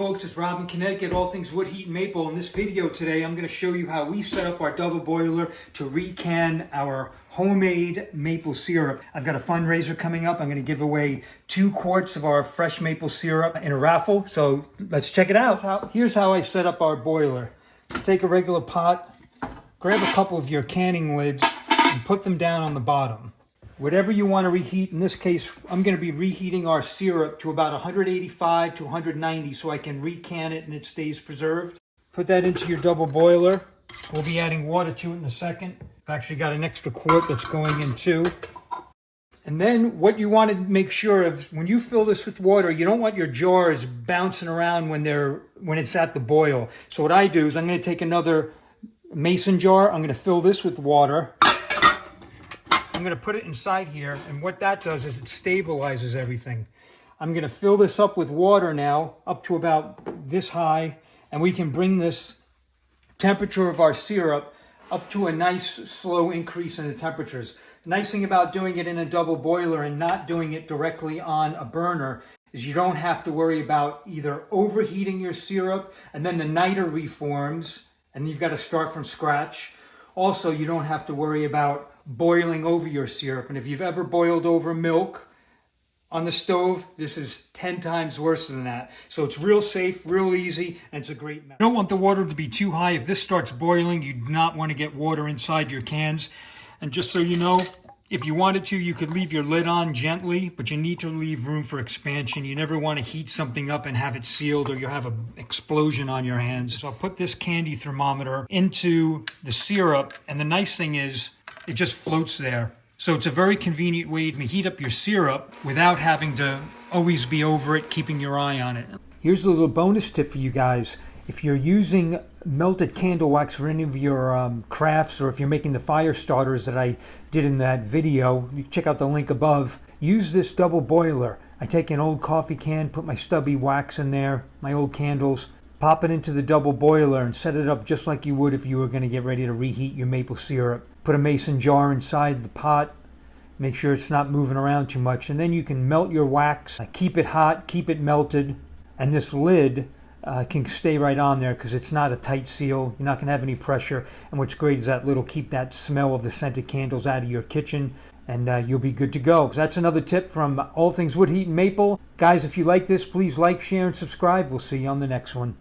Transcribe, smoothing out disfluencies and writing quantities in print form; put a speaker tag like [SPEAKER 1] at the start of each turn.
[SPEAKER 1] folks, it's Rob in Connecticut, all things wood, heat, and maple. In this video today, I'm going to show you how we set up our double boiler to recan our homemade maple syrup. I've got a fundraiser coming up. I'm going to give away 2 quarts of our fresh maple syrup in a raffle. So let's check it out. Here's how I set up our boiler. Take a regular pot, grab a couple of your canning lids, and put them down on the bottom. Whatever you want to reheat, in this case, I'm going to be reheating our syrup to about 185 to 190 so I can recan it and it stays preserved. Put that into your double boiler. We'll be adding water to it in a second. I've actually got an extra quart that's going in too. And then what you want to make sure of, when you fill this with water, you don't want your jars bouncing around when it's at the boil. So what I do is I'm going to take another mason jar. I'm going to fill this with water. I'm going to put it inside here, and what that does is it stabilizes everything. I'm going to fill this up with water now, up to about this high, and we can bring this temperature of our syrup up to a nice slow increase in the temperatures. The nice thing about doing it in a double boiler and not doing it directly on a burner is you don't have to worry about either overheating your syrup and then the niter reforms and you've got to start from scratch. Also, you don't have to worry about boiling over your syrup. And if you've ever boiled over milk on the stove, this is 10 times worse than that. So it's real safe, real easy, and it's a great method. You don't want the water to be too high. If this starts boiling, you do not want to get water inside your cans. And just so you know, if you wanted to, you could leave your lid on gently, but you need to leave room for expansion. You never want to heat something up and have it sealed or you'll have an explosion on your hands. So I'll put this candy thermometer into the syrup, and the nice thing is it just floats there. So it's a very convenient way to heat up your syrup without having to always be over it, keeping your eye on it. Here's a little bonus tip for you guys. If you're using melted candle wax for any of your crafts, or if you're making the fire starters that I did in that video, you check out the link above. Use this double boiler. I take an old coffee can, put my stubby wax in there, my old candles, pop it into the double boiler and set it up just like you would if you were going to get ready to reheat your maple syrup. Put a mason jar inside the pot. Make sure it's not moving around too much. And then you can melt your wax. Keep it hot, keep it melted. And this lid can stay right on there because it's not a tight seal. You're not going to have any pressure. And what's great is that little keep that smell of the scented candles out of your kitchen. And you'll be good to go. So that's another tip from All Things Wood, Heat, and Maple. Guys, if you like this, please like, share, and subscribe. We'll see you on the next one.